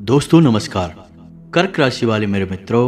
दोस्तों नमस्कार। कर्क राशि वाले मेरे मित्रों,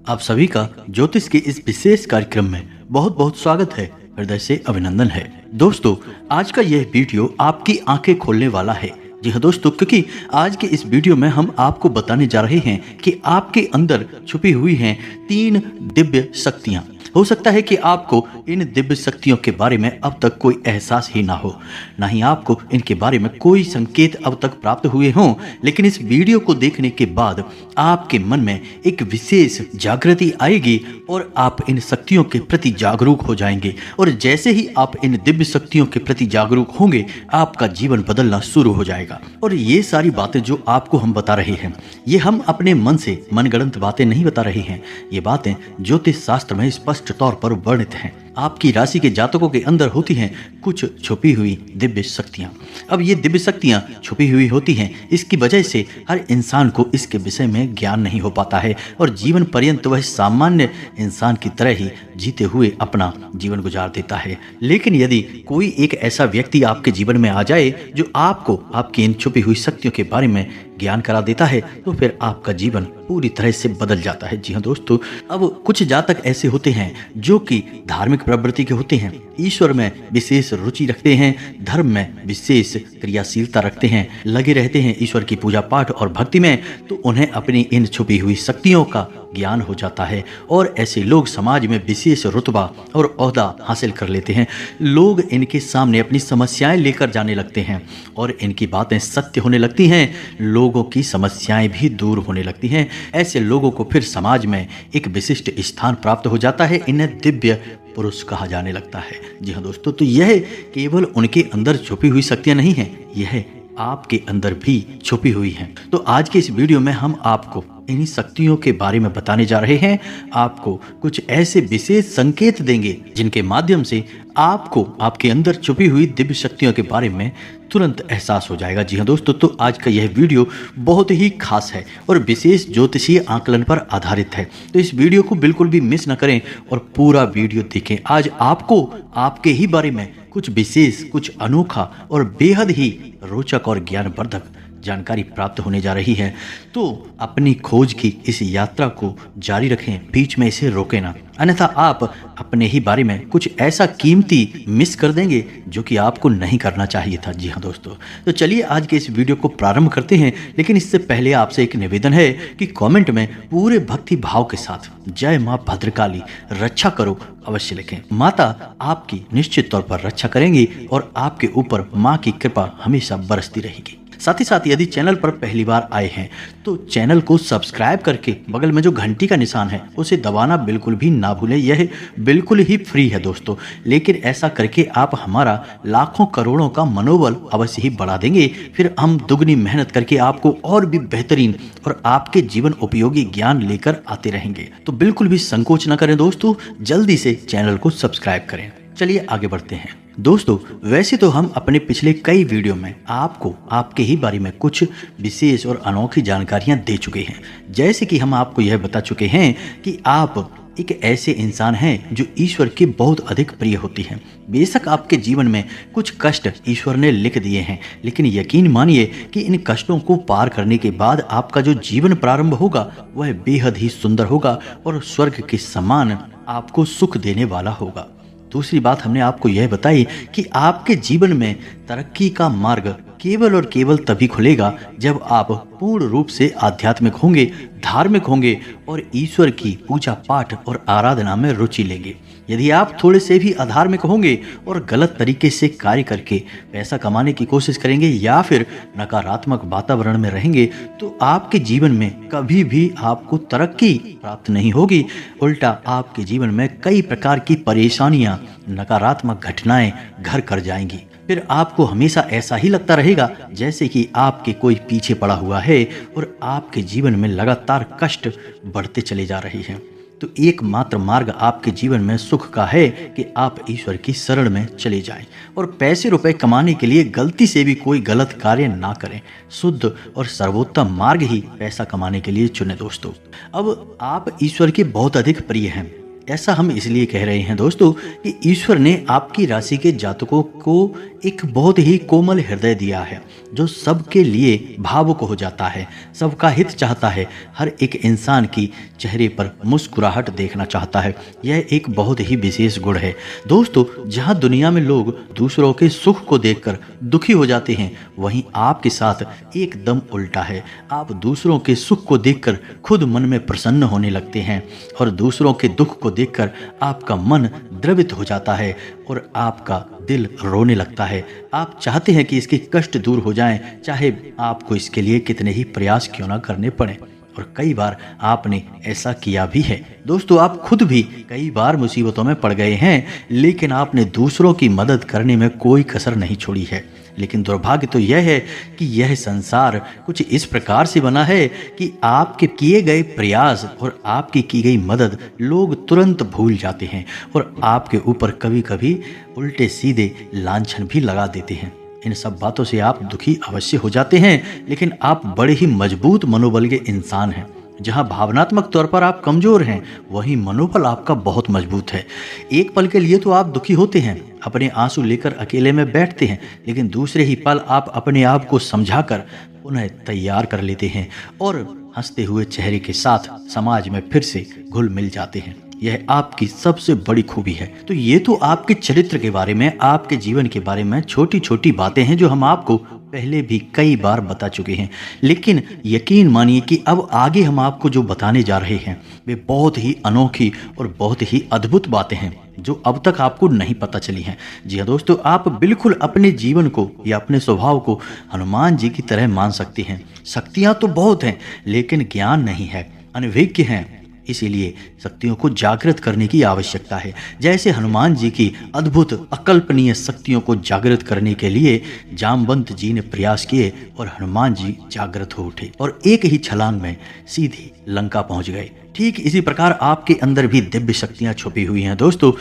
आप सभी का ज्योतिष के इस विशेष कार्यक्रम में बहुत बहुत स्वागत है, हृदय से अभिनंदन है। दोस्तों, आज का यह वीडियो आपकी आंखें खोलने वाला है। जी हाँ दोस्तों, क्योंकि आज के इस वीडियो में हम आपको बताने जा रहे हैं कि आपके अंदर छुपी हुई हैं 3 दिव्य शक्तियां। हो सकता है कि आपको इन दिव्य शक्तियों के बारे में अब तक कोई एहसास ही ना हो, ना ही आपको इनके बारे में कोई संकेत अब तक प्राप्त हुए हों, लेकिन इस वीडियो को देखने के बाद आपके मन में एक विशेष जागृति आएगी और आप इन शक्तियों के प्रति जागरूक हो जाएंगे। और जैसे ही आप इन दिव्य शक्तियों के प्रति जागरूक होंगे, आपका जीवन बदलना शुरू हो जाएगा। और ये सारी बातें जो आपको हम बता रहे हैं, ये हम अपने मन से मनगढ़ंत बातें नहीं बता रहे हैं। ये बातें ज्योतिष शास्त्र में स्पष्ट तौर पर वर्णित हैं। आपकी राशि के जातकों के अंदर होती हैं कुछ छुपी हुई दिव्य शक्तियां। अब ये दिव्य शक्तियां छुपी हुई होती हैं, इसकी वजह से हर इंसान को इसके विषय में ज्ञान नहीं हो पाता है और जीवन पर्यंत वह सामान्य इंसान की तरह ही जीते हुए अपना जीवन गुजार देता है। लेकिन यदि कोई एक ऐसा व्यक्ति आपके जीवन में आ जाए जो आपको आपकी इन छुपी हुई शक्तियों के बारे में ज्ञान करा देता है, तो फिर आपका जीवन पूरी तरह से बदल जाता है। जी हाँ दोस्तों, अब कुछ जातक ऐसे होते हैं जो कि धार्मिक प्रवृत्ति के होते हैं, ईश्वर में विशेष रुचि रखते हैं, धर्म में विशेष क्रियाशीलता रखते हैं, लगे रहते हैं ईश्वर की पूजा पाठ और भक्ति में, तो उन्हें अपनी इन छुपी हुई शक्तियों का ज्ञान हो जाता है और ऐसे लोग समाज में विशेष रुतबा और ओहदा हासिल कर लेते हैं। लोग इनके सामने अपनी समस्याएं लेकर जाने लगते हैं और इनकी बातें सत्य होने लगती हैं। लोगों की समस्याएं भी दूर होने लगती हैं। ऐसे लोगों को फिर समाज में एक विशिष्ट स्थान प्राप्त हो जाता है। इन्हें दिव्य पुरुष कहा जाने लगता है। जी हाँ दोस्तों, तो यह केवल उनके अंदर छुपी हुई शक्तियां नहीं हैं, यह आपके अंदर भी छुपी हुई हैं। तो आज के इस वीडियो में हम आपको इन्हीं शक्तियों के बारे में बताने जा रहे हैं। आपको कुछ ऐसे विशेष संकेत देंगे जिनके माध्यम से आपको आपके अंदर छुपी हुई दिव्य शक्तियों के बारे में तुरंत एहसास हो जाएगा। जी हाँ दोस्तों, तो आज का यह वीडियो बहुत ही खास है और विशेष ज्योतिषीय आकलन पर आधारित है। तो इस वीडियो को बिल्कुल भी मिस न करें और पूरा वीडियो देखें। आज आपको आपके ही बारे में कुछ विशेष, कुछ अनोखा और बेहद ही रोचक और ज्ञानवर्धक जानकारी प्राप्त होने जा रही है। तो अपनी खोज की इस यात्रा को जारी रखें, बीच में इसे रोकें ना, अन्यथा आप अपने ही बारे में कुछ ऐसा कीमती मिस कर देंगे जो कि आपको नहीं करना चाहिए था। जी हाँ दोस्तों, तो चलिए आज के इस वीडियो को प्रारंभ करते हैं। लेकिन इससे पहले आपसे एक निवेदन है कि कमेंट में पूरे भक्ति भाव के साथ जय माँ भद्रकाली रक्षा करो अवश्य लिखें। माता आपकी निश्चित तौर पर रक्षा करेंगी और आपके ऊपर माँ की कृपा हमेशा बरसती रहेगी। साथ ही साथ यदि चैनल पर पहली बार आए हैं तो चैनल को सब्सक्राइब करके बगल में जो घंटी का निशान है उसे दबाना बिल्कुल भी ना भूलें। यह बिल्कुल ही फ्री है दोस्तों, लेकिन ऐसा करके आप हमारा लाखों करोड़ों का मनोबल अवश्य ही बढ़ा देंगे। फिर हम दुगनी मेहनत करके आपको और भी बेहतरीन और आपके जीवन उपयोगी ज्ञान लेकर आते रहेंगे। तो बिल्कुल भी संकोच न करें दोस्तों, जल्दी से चैनल को सब्सक्राइब करें। चलिए आगे बढ़ते हैं। दोस्तों, वैसे तो हम अपने पिछले कई वीडियो में आपको आपके ही बारे में कुछ विशेष और अनोखी जानकारियां दे चुके हैं। जैसे कि हम आपको यह बता चुके हैं कि आप एक ऐसे इंसान हैं जो ईश्वर के बहुत अधिक प्रिय होती हैं। बेशक आपके जीवन में कुछ कष्ट ईश्वर ने लिख दिए हैं, लेकिन यकीन मानिए कि इन कष्टों को पार करने के बाद आपका जो जीवन प्रारंभ होगा वह बेहद ही सुंदर होगा और स्वर्ग के समान आपको सुख देने वाला होगा। दूसरी बात हमने आपको यह बताई कि आपके जीवन में तरक्की का मार्ग केवल और केवल तभी खुलेगा जब आप पूर्ण रूप से आध्यात्मिक होंगे, धार्मिक होंगे और ईश्वर की पूजा पाठ और आराधना में रुचि लेंगे। यदि आप थोड़े से भी अधार्मिक होंगे और गलत तरीके से कार्य करके पैसा कमाने की कोशिश करेंगे या फिर नकारात्मक वातावरण में रहेंगे, तो आपके जीवन में कभी भी आपको तरक्की प्राप्त नहीं होगी। उल्टा आपके जीवन में कई प्रकार की परेशानियां, नकारात्मक घटनाएं घर कर जाएंगी। फिर आपको हमेशा ऐसा ही लगता रहेगा जैसे कि आपके कोई पीछे पड़ा हुआ है और आपके जीवन में लगातार कष्ट बढ़ते चले जा रहे हैं। तो एकमात्र मार्ग आपके जीवन में सुख का है कि आप ईश्वर की शरण में चले जाएं और पैसे रुपए कमाने के लिए गलती से भी कोई गलत कार्य ना करें। शुद्ध और सर्वोत्तम मार्ग ही पैसा कमाने के लिए चुने दोस्तों। अब आप ईश्वर के बहुत अधिक प्रिय हैं, ऐसा हम इसलिए कह रहे हैं दोस्तों कि ईश्वर ने आपकी राशि के जातकों को एक बहुत ही कोमल हृदय दिया है जो सबके लिए भावुक हो जाता है, सबका हित चाहता है, हर एक इंसान की चेहरे पर मुस्कुराहट देखना चाहता है। यह एक बहुत ही विशेष गुण है दोस्तों। जहां दुनिया में लोग दूसरों के सुख को देखकर दुखी हो जाते हैं, वहीं आपके साथ एकदम उल्टा है। आप दूसरों के सुख को देखकर खुद मन में प्रसन्न होने लगते हैं और दूसरों के दुख को देखकर आपका मन द्रवित हो जाता है और आपका दिल रोने लगता है। आप चाहते हैं कि इसके कष्ट दूर हो जाएं, चाहे आपको इसके लिए कितने ही प्रयास क्यों ना करने पड़े। और कई बार आपने ऐसा किया भी है दोस्तों। आप खुद भी कई बार मुसीबतों में पड़ गए हैं, लेकिन आपने दूसरों की मदद करने में कोई कसर नहीं छोड़ी है। लेकिन दुर्भाग्य तो यह है कि यह संसार कुछ इस प्रकार से बना है कि आपके किए गए प्रयास और आपकी की गई मदद लोग तुरंत भूल जाते हैं और आपके ऊपर कभी कभी उल्टे सीधे लांछन भी लगा देते हैं। इन सब बातों से आप दुखी अवश्य हो जाते हैं, लेकिन आप बड़े ही मजबूत मनोबल के इंसान हैं। जहां भावनात्मक तौर पर आप कमजोर हैं, वहीं मनोबल आपका बहुत मजबूत है। एक पल के लिए तो आप दुखी होते हैं, अपने आंसू लेकर अकेले में बैठते हैं, लेकिन दूसरे ही पल आप अपने आप को समझाकर पुनः तैयार कर लेते हैं और हंसते हुए चेहरे के साथ समाज में फिर से घुल मिल जाते हैं। यह आपकी सबसे बड़ी खूबी है। तो ये तो आपके चरित्र के बारे में, आपके जीवन के बारे में छोटी छोटी बातें हैं जो हम आपको पहले भी कई बार बता चुके हैं। लेकिन यकीन मानिए कि अब आगे हम आपको जो बताने जा रहे हैं वे बहुत ही अनोखी और बहुत ही अद्भुत बातें हैं जो अब तक आपको नहीं पता चली हैं। जी हाँ दोस्तों, आप बिल्कुल अपने जीवन को या अपने स्वभाव को हनुमान जी की तरह मान सकते हैं। शक्तियाँ तो बहुत हैं, लेकिन ज्ञान नहीं है, अनभिज्ञ हैं। इसीलिए शक्तियों को जागृत करने की आवश्यकता है। जैसे हनुमान जी की अद्भुत अकल्पनीय शक्तियों को जागृत करने के लिए जामवंत जी ने प्रयास किए और हनुमान जी जागृत हो उठे और एक ही छलांग में सीधे लंका पहुंच गए। ठीक इसी प्रकार आपके अंदर भी दिव्य शक्तियां छुपी हुई हैं दोस्तों।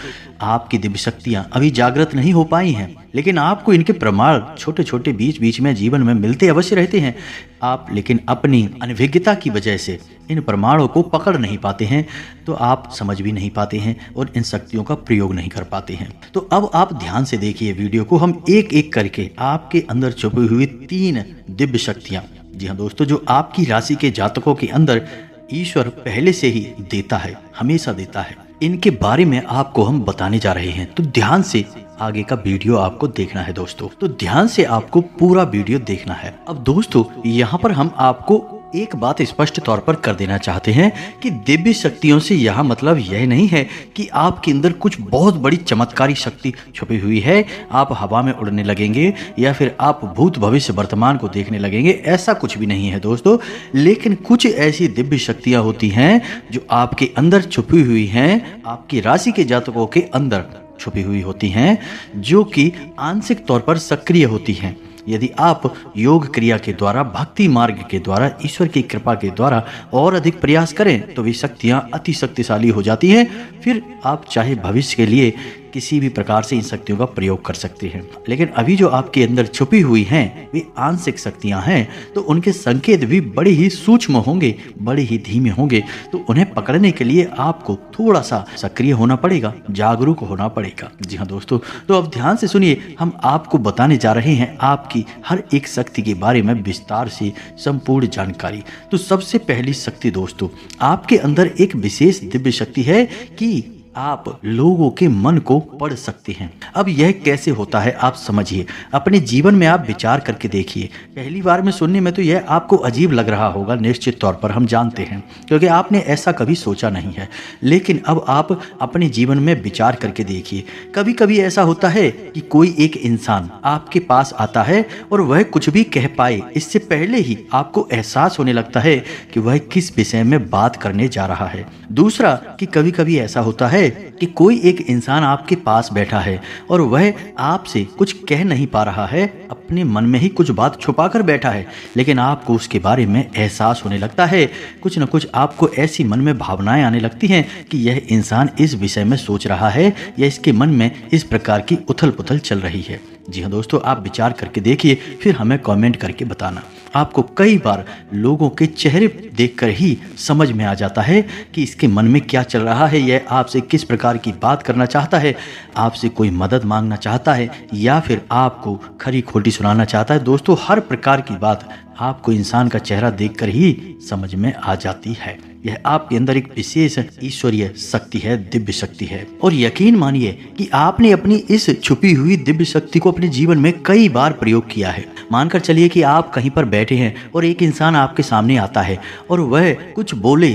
आपकी दिव्य शक्तियां अभी जागृत नहीं हो पाई हैं, लेकिन आपको इनके प्रमाण छोटे छोटे बीच बीच में जीवन में मिलते अवश्य रहते हैं। आप लेकिन अपनी अनभिज्ञता की वजह से इन प्रमाणों को पकड़ नहीं पाते हैं, तो आप समझ भी नहीं पाते हैं और इन शक्तियों का प्रयोग नहीं कर पाते हैं। तो अब आप ध्यान से देखिए वीडियो को, हम एक एक करके आपके अंदर छुपी हुई 3 दिव्य शक्तियां, जी हाँ दोस्तों, जो आपकी राशि के जातकों के अंदर ईश्वर पहले से ही देता है, हमेशा देता है, इनके बारे में आपको हम बताने जा रहे हैं। तो ध्यान से आगे का वीडियो आपको देखना है दोस्तों। तो ध्यान से आपको पूरा वीडियो देखना है। अब दोस्तों, यहाँ पर हम आपको एक बात स्पष्ट तौर पर कर देना चाहते हैं कि दिव्य शक्तियों से यहाँ मतलब यह नहीं है कि आपके अंदर कुछ बहुत बड़ी चमत्कारी शक्ति छुपी हुई है, आप हवा में उड़ने लगेंगे या फिर आप भूत भविष्य वर्तमान को देखने लगेंगे। ऐसा कुछ भी नहीं है दोस्तों। लेकिन कुछ ऐसी दिव्य शक्तियाँ होती हैं जो आपके अंदर छुपी हुई हैं, आपकी राशि के जातकों के अंदर छुपी हुई होती हैं, जो कि आंशिक तौर पर सक्रिय होती हैं। यदि आप योग क्रिया के द्वारा, भक्ति मार्ग के द्वारा, ईश्वर की कृपा के द्वारा और अधिक प्रयास करें तो वे शक्तियाँ अति शक्तिशाली हो जाती हैं। फिर आप चाहे भविष्य के लिए किसी भी प्रकार से इन शक्तियों का प्रयोग कर सकते हैं। लेकिन अभी जो आपके अंदर छुपी हुई हैं वे आंशिक शक्तियां हैं, तो उनके संकेत भी बड़े ही सूक्ष्म होंगे, बड़े ही धीमे होंगे। तो उन्हें पकड़ने के लिए आपको थोड़ा सा सक्रिय होना पड़ेगा, जागरूक होना पड़ेगा। जी हाँ दोस्तों, तो अब ध्यान से सुनिए, हम आपको बताने जा रहे हैं आपकी हर एक शक्ति के बारे में विस्तार से संपूर्ण जानकारी। तो सबसे पहली शक्ति दोस्तों, आपके अंदर एक विशेष दिव्य शक्ति है कि आप लोगों के मन को पढ़ सकते हैं। अब यह कैसे होता है आप समझिए, अपने जीवन में आप विचार करके देखिए। पहली बार में सुनने में तो यह आपको अजीब लग रहा होगा, निश्चित तौर पर हम जानते हैं, क्योंकि आपने ऐसा कभी सोचा नहीं है। लेकिन अब आप अपने जीवन में विचार करके देखिए। कभी कभी ऐसा होता है कि कोई एक इंसान आपके पास आता है और वह कुछ भी कह पाए इससे पहले ही आपको एहसास होने लगता है कि वह किस विषय में बात करने जा रहा है। दूसरा कि कभी कभी ऐसा होता है कि कोई एक इंसान आपके पास बैठा है और वह आपसे कुछ कह नहीं पा रहा है, अपने मन में ही कुछ बात छुपा कर बैठा है, लेकिन आपको उसके बारे में एहसास होने लगता है। कुछ न कुछ आपको ऐसी मन में भावनाएं आने लगती हैं कि यह इंसान इस विषय में सोच रहा है या इसके मन में इस प्रकार की उथल पुथल चल रही है। जी हाँ दोस्तों, आप विचार करके देखिए, फिर हमें कमेंट करके बताना। आपको कई बार लोगों के चेहरे देखकर ही समझ में आ जाता है कि इसके मन में क्या चल रहा है, यह आपसे किस प्रकार की बात करना चाहता है, आपसे कोई मदद मांगना चाहता है या फिर आपको खरी खोटी सुनाना चाहता है। दोस्तों, हर प्रकार की बात आपको इंसान का चेहरा देखकर ही समझ में आ जाती है। यह आपके अंदर एक विशेष ईश्वरीय शक्ति है, दिव्य शक्ति है। और यकीन मानिए कि आपने अपनी इस छुपी हुई दिव्य शक्ति को अपने जीवन में कई बार प्रयोग किया है। मानकर चलिए कि आप कहीं पर बैठे हैं और एक इंसान आपके सामने आता है और वह कुछ बोले,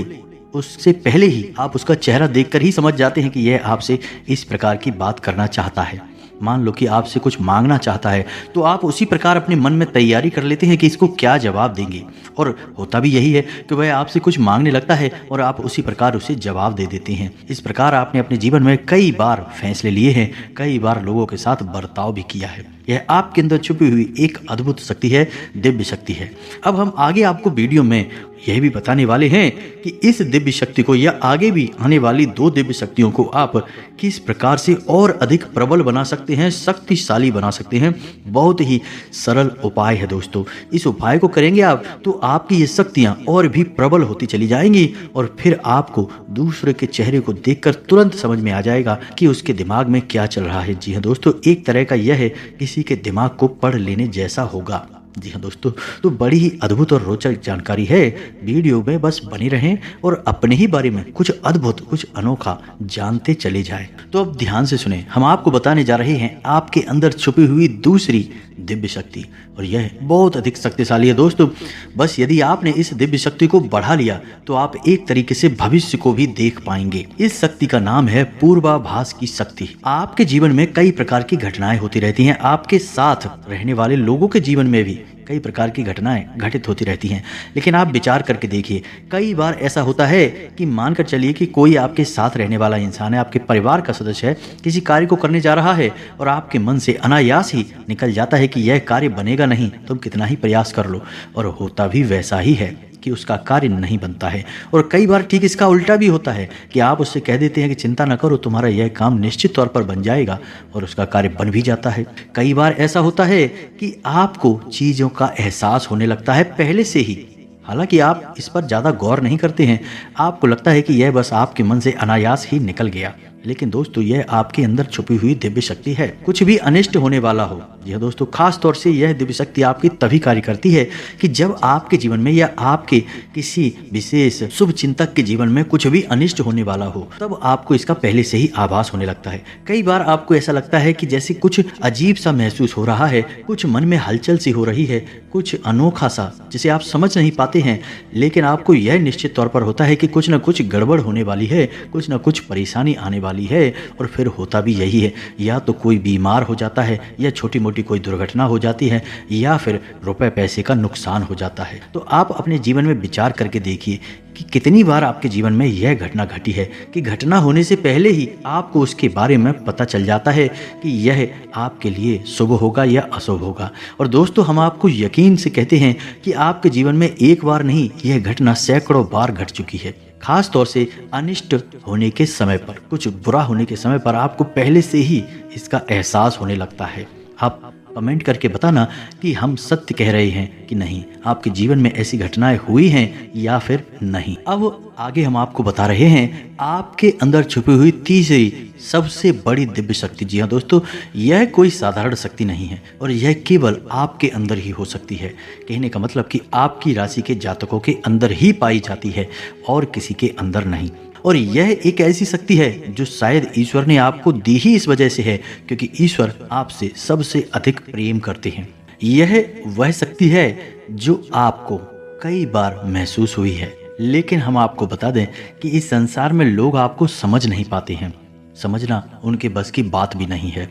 उससे पहले ही आप उसका चेहरा देखकर ही समझ जाते हैं कि यह आपसे इस प्रकार की बात करना चाहता है। मान लो कि आपसे कुछ मांगना चाहता है, तो आप उसी प्रकार अपने मन में तैयारी कर लेते हैं कि इसको क्या जवाब देंगे। और होता भी यही है कि वह आपसे कुछ मांगने लगता है और आप उसी प्रकार उसे जवाब दे देते हैं। इस प्रकार आपने अपने जीवन में कई बार फैसले लिए हैं, कई बार लोगों के साथ बर्ताव भी किया है। यह आपके अंदर छुपी हुई एक अद्भुत शक्ति है, दिव्य शक्ति है। अब हम आगे आपको वीडियो में यह भी बताने वाले हैं कि इस दिव्य शक्ति को या आगे भी आने वाली 2 दिव्य शक्तियों को आप किस प्रकार से और अधिक प्रबल बना सकते हैं, शक्तिशाली बना सकते हैं। बहुत ही सरल उपाय है दोस्तों। इस उपाय को करेंगे आप तो आपकी ये शक्तियाँ और भी प्रबल होती चली जाएंगी और फिर आपको दूसरे के चेहरे को देखकर तुरंत समझ में आ जाएगा कि उसके दिमाग में क्या चल रहा है। जी हाँ दोस्तों, एक तरह का यह है किसी के दिमाग को पढ़ लेने जैसा होगा। जी हाँ दोस्तों, तो बड़ी ही अद्भुत और रोचक जानकारी है। वीडियो में बस बने रहें और अपने ही बारे में कुछ अद्भुत, कुछ अनोखा जानते चले जाएं। तो अब ध्यान से सुने, हम आपको बताने जा रहे हैं आपके अंदर छुपी हुई दूसरी दिव्य शक्ति, और यह बहुत अधिक शक्तिशाली है दोस्तों। बस यदि आपने इस दिव्य शक्ति को बढ़ा लिया तो आप एक तरीके से भविष्य को भी देख पाएंगे। इस शक्ति का नाम है पूर्वाभास की शक्ति। आपके जीवन में कई प्रकार की घटनाएं होती रहती हैं, आपके साथ रहने वाले लोगों के जीवन में भी कई प्रकार की घटनाएं घटित होती रहती हैं। लेकिन आप विचार करके देखिए, कई बार ऐसा होता है कि मानकर चलिए कि कोई आपके साथ रहने वाला इंसान है, आपके परिवार का सदस्य है, किसी कार्य को करने जा रहा है और आपके मन से अनायास ही निकल जाता है कि यह कार्य बनेगा नहीं, तुम कितना ही प्रयास कर लो, और होता भी वैसा ही है कि उसका कार्य नहीं बनता है। और कई बार ठीक इसका उल्टा भी होता है कि आप उससे कह देते हैं कि चिंता न करो, तुम्हारा यह काम निश्चित तौर पर बन जाएगा, और उसका कार्य बन भी जाता है। कई बार ऐसा होता है कि आपको चीज़ों का एहसास होने लगता है पहले से ही, हालांकि आप इस पर ज़्यादा गौर नहीं करते हैं। आपको लगता है कि यह बस आपके मन से अनायास ही निकल गया, लेकिन दोस्तों यह आपके अंदर छुपी हुई दिव्य शक्ति है। कुछ भी अनिष्ट होने वाला हो, यह दोस्तों खास तौर से यह दिव्य शक्ति आपकी तभी कार्य करती है कि जब आपके जीवन में या आपके किसी विशेष शुभ चिंतक के जीवन में कुछ भी अनिष्ट होने वाला हो, तब आपको इसका पहले से ही आभास होने लगता है। कई बार आपको ऐसा लगता है कि जैसे कुछ अजीब सा महसूस हो रहा है, कुछ मन में हलचल सी हो रही है, कुछ अनोखा सा जिसे आप समझ नहीं पाते हैं, लेकिन आपको यह निश्चित तौर पर होता है कि कुछ न कुछ गड़बड़ होने वाली है, कुछ न कुछ परेशानी आने वाली है। और फिर होता भी यही है, या तो कोई बीमार हो जाता है, या छोटी मोटी कोई दुर्घटना हो जाती है, या फिर रुपए पैसे का नुकसान हो जाता है। तो आप अपने जीवन में विचार करके देखिए कि कितनी बार आपके जीवन में यह घटना घटी है कि घटना होने से पहले ही आपको उसके बारे में पता चल जाता है कि यह आपके लिए शुभ होगा या अशुभ होगा। और दोस्तों, हम आपको यकीन से कहते हैं कि आपके जीवन में एक बार नहीं, यह घटना सैकड़ों बार घट चुकी है। खास तौर से अनिष्ट होने के समय पर, कुछ बुरा होने के समय पर आपको पहले से ही इसका एहसास होने लगता है। आप कमेंट करके बताना कि हम सत्य कह रहे हैं कि नहीं, आपके जीवन में ऐसी घटनाएं हुई हैं या फिर नहीं। अब आगे हम आपको बता रहे हैं आपके अंदर छुपी हुई तीसरी सबसे बड़ी दिव्य शक्ति। जी हाँ दोस्तों, यह कोई साधारण शक्ति नहीं है और यह केवल आपके अंदर ही हो सकती है। कहने का मतलब कि आपकी राशि के जातकों के अंदर ही पाई जाती है और किसी के अंदर नहीं। और यह एक ऐसी शक्ति है जो शायद ईश्वर ने आपको दी ही इस वजह से है क्योंकि ईश्वर आपसे सबसे अधिक प्रेम करते हैं। यह वह शक्ति है जो आपको कई बार महसूस हुई है, लेकिन हम आपको बता दें कि इस संसार में लोग आपको समझ नहीं पाते हैं, समझना उनके बस की बात भी नहीं है।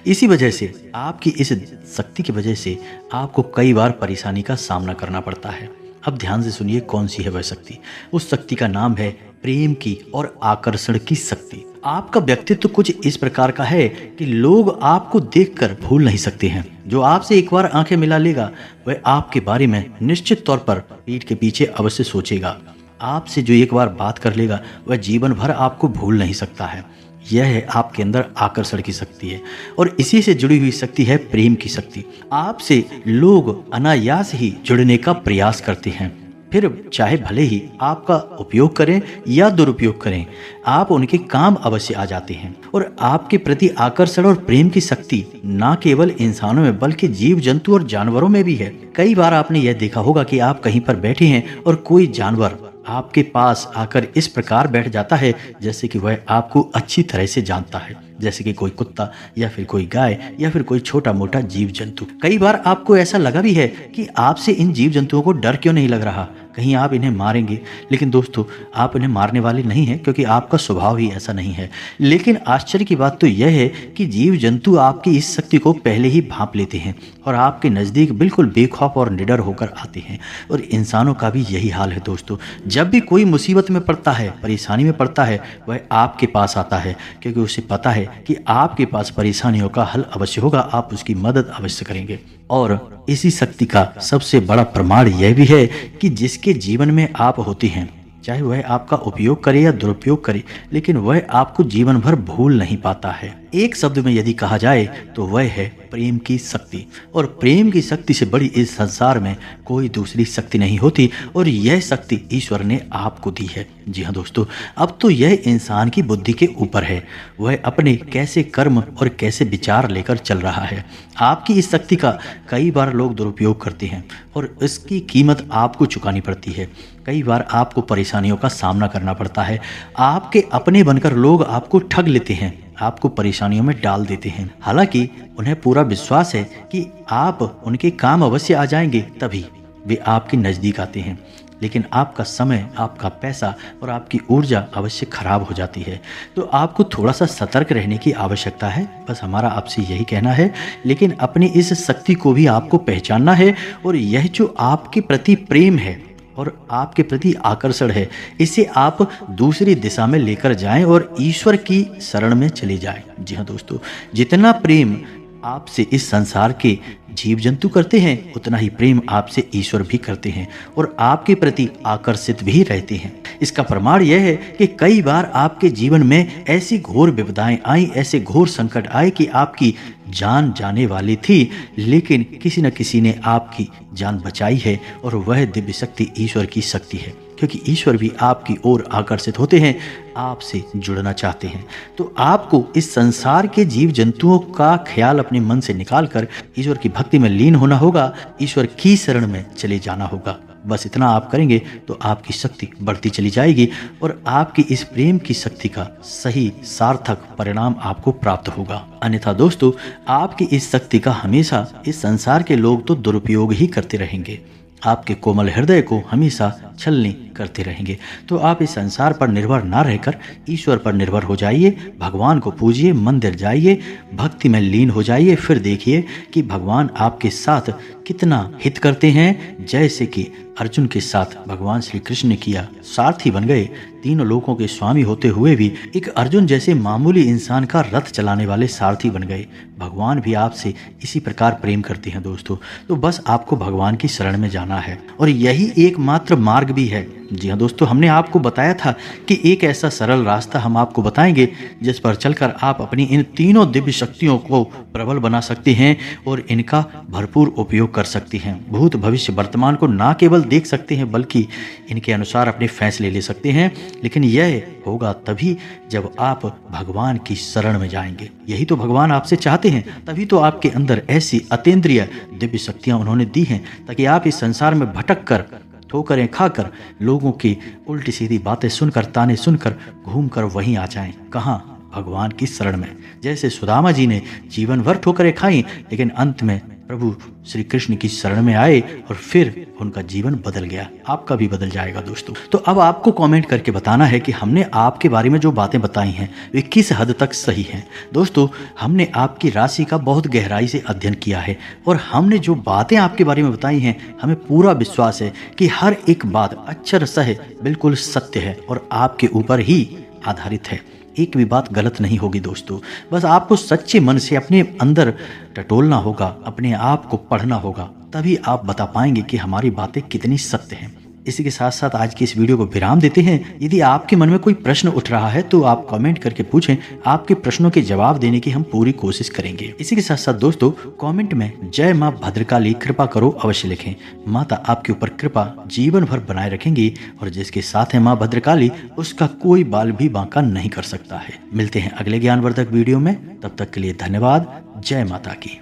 इसी वजह से आपकी इस शक्ति की वजह से आपको कई बार परेशानी का सामना करना पड़ता है। अब ध्यान से सुनिए कौन सी है वह शक्ति। उस शक्ति का नाम है प्रेम की और आकर्षण की शक्ति। आपका व्यक्तित्व कुछ इस प्रकार का है कि लोग आपको देखकर भूल नहीं सकते हैं। जो आपसे एक बार आंखें मिला लेगा वह आपके बारे में निश्चित तौर पर पीठ के पीछे अवश्य सोचेगा। आपसे जो एक बार बात कर लेगा वह जीवन भर आपको भूल नहीं सकता है। यह आपके अंदर आकर्षण की शक्ति है और इसी से जुड़ी हुई शक्ति है प्रेम की शक्ति। आपसे लोग अनायास ही जुड़ने का प्रयास करते हैं, फिर चाहे भले ही आपका उपयोग करें या दुरुपयोग करें, आप उनके काम अवश्य आ जाते हैं। और आपके प्रति आकर्षण और प्रेम की शक्ति न केवल इंसानों में बल्कि जीव जंतु और जानवरों में भी है। कई बार आपने यह देखा होगा कि आप कहीं पर बैठे हैं और कोई जानवर आपके पास आकर इस प्रकार बैठ जाता है जैसे कि वह आपको अच्छी तरह से जानता है, जैसे कि कोई कुत्ता या फिर कोई गाय या फिर कोई छोटा मोटा जीव जंतु। कई बार आपको ऐसा लगा भी है कि आपसे इन जीव जंतुओं को डर क्यों नहीं लग रहा, कहीं आप इन्हें मारेंगे। लेकिन दोस्तों, आप इन्हें मारने वाले नहीं हैं क्योंकि आपका स्वभाव ही ऐसा नहीं है। लेकिन आश्चर्य की बात तो यह है कि जीव जंतु आपकी इस शक्ति को पहले ही भांप लेते हैं और आपके नज़दीक बिल्कुल बेखौफ और निडर होकर आते हैं। और इंसानों का भी यही हाल है दोस्तों। जब भी कोई मुसीबत में पड़ता है, परेशानी में पड़ता है, वह आपके पास आता है क्योंकि उसे पता है कि आपके पास परेशानियों का हल अवश्य होगा, आप उसकी मदद अवश्य करेंगे। और इसी शक्ति का सबसे बड़ा प्रमाण यह भी है कि जिसके जीवन में आप होते हैं, चाहे वह आपका उपयोग करे या दुरुपयोग करे, लेकिन वह आपको जीवन भर भूल नहीं पाता है। एक शब्द में यदि कहा जाए तो वह है प्रेम की शक्ति। और प्रेम की शक्ति से बड़ी इस संसार में कोई दूसरी शक्ति नहीं होती और यह शक्ति ईश्वर ने आपको दी है। जी हाँ दोस्तों, अब तो यह इंसान की बुद्धि के ऊपर है, वह अपने कैसे कर्म और कैसे विचार लेकर चल रहा है। आपकी इस शक्ति का कई बार लोग दुरुपयोग करते हैं और इसकी कीमत आपको चुकानी पड़ती है। कई बार आपको परेशानियों का सामना करना पड़ता है। आपके अपने बनकर लोग आपको ठग लेते हैं, आपको परेशानियों में डाल देते हैं। हालांकि उन्हें पूरा विश्वास है कि आप उनके काम अवश्य आ जाएंगे, तभी वे आपके नज़दीक आते हैं। लेकिन आपका समय, आपका पैसा और आपकी ऊर्जा अवश्य खराब हो जाती है। तो आपको थोड़ा सा सतर्क रहने की आवश्यकता है, बस हमारा आपसे यही कहना है। लेकिन अपनी इस शक्ति को भी आपको पहचानना है और यह जो आपके प्रति प्रेम है और आपके प्रति आकर्षण है, इसे आप दूसरी दिशा में लेकर जाएं और ईश्वर की शरण में चले जाएं। जी हाँ दोस्तों, जितना प्रेम आपसे इस संसार के जीव जंतु करते हैं, उतना ही प्रेम आपसे ईश्वर भी करते हैं और आपके प्रति आकर्षित भी रहते हैं। इसका प्रमाण यह है कि कई बार आपके जीवन में ऐसी घोर विपदाएं आई, ऐसे घोर संकट आए कि आपकी जान जाने वाली थी, लेकिन किसी न किसी ने आपकी जान बचाई है और वह दिव्य शक्ति ईश्वर की शक्ति है। क्योंकि ईश्वर भी आपकी ओर आकर्षित होते हैं, आपसे जुड़ना चाहते हैं। तो आपको इस संसार के जीव जंतुओं का ख्याल अपने मन से निकालकर ईश्वर की भक्ति में लीन होना होगा, ईश्वर की शरण में चले जाना होगा। बस इतना आप करेंगे तो आपकी शक्ति बढ़ती चली जाएगी और आपकी इस प्रेम की शक्ति का सही सार्थक परिणाम आपको प्राप्त होगा। अन्यथा दोस्तों, आपकी इस शक्ति का हमेशा इस संसार के लोग तो दुरुपयोग ही करते रहेंगे, आपके कोमल हृदय को हमेशा छलनी करते रहेंगे। तो आप इस संसार पर निर्भर ना रहकर ईश्वर पर निर्भर हो जाइए, भगवान को पूजिए, मंदिर जाइए, भक्ति में लीन हो जाइए। फिर देखिए कि भगवान आपके साथ कितना हित करते हैं। जैसे कि अर्जुन के साथ भगवान श्री कृष्ण ने किया, सारथी बन गए, तीनों लोकों के स्वामी होते हुए भी एक अर्जुन जैसे मामूली इंसान का रथ चलाने वाले सारथी बन गए। भगवान भी आपसे इसी प्रकार प्रेम करते हैं दोस्तों। तो बस आपको भगवान की शरण में जाना है और यही एकमात्र मार्ग भी है। जी हाँ दोस्तों, हमने आपको बताया था कि एक ऐसा सरल रास्ता हम आपको बताएंगे जिस पर चलकर आप अपनी इन तीनों दिव्य शक्तियों को प्रबल बना सकते हैं और इनका भरपूर उपयोग कर सकते हैं। भूत भविष्य वर्तमान को ना केवल देख सकते हैं बल्कि इनके अनुसार अपने फैसले ले सकते हैं। लेकिन यह होगा तभी जब आप भगवान की शरण में जाएंगे। यही तो भगवान आपसे चाहते हैं, तभी तो आपके अंदर ऐसी अतीन्द्रिय दिव्य शक्तियां उन्होंने दी हैं ताकि आप इस संसार में भटक कर, ठोकरें खाकर, लोगों की उल्टी सीधी बातें सुनकर, ताने सुनकर घूमकर वहीं आ जाएं। कहाँ? भगवान की शरण में। जैसे सुदामा जी ने जीवन भर ठोकरें खाई, लेकिन अंत में प्रभु श्री कृष्ण की शरण में आए और फिर उनका जीवन बदल गया। आपका भी बदल जाएगा दोस्तों। तो अब आपको कमेंट करके बताना है कि हमने आपके बारे में जो बातें बताई हैं वे किस हद तक सही हैं। दोस्तों, हमने आपकी राशि का बहुत गहराई से अध्ययन किया है और हमने जो बातें आपके बारे में बताई हैं, हमें पूरा विश्वास है कि हर एक बात अक्षर सह बिल्कुल सत्य है और आपके ऊपर ही आधारित है। एक भी बात गलत नहीं होगी दोस्तों। बस आपको सच्चे मन से अपने अंदर टटोलना होगा, अपने आप को पढ़ना होगा, तभी आप बता पाएंगे कि हमारी बातें कितनी सत्य हैं। इसी के साथ साथ आज की इस वीडियो को विराम देते हैं। यदि आपके मन में कोई प्रश्न उठ रहा है तो आप कमेंट करके पूछें, आपके प्रश्नों के जवाब देने की हम पूरी कोशिश करेंगे। इसी के साथ साथ दोस्तों, कमेंट में जय माँ भद्रकाली कृपा करो अवश्य लिखें। माता आपके ऊपर कृपा जीवन भर बनाए रखेंगी और जिसके साथ है माँ भद्रकाली उसका कोई बाल भी बांका नहीं कर सकता है। मिलते हैं अगले ज्ञानवर्धक वीडियो में, तब तक के लिए धन्यवाद। जय माता की।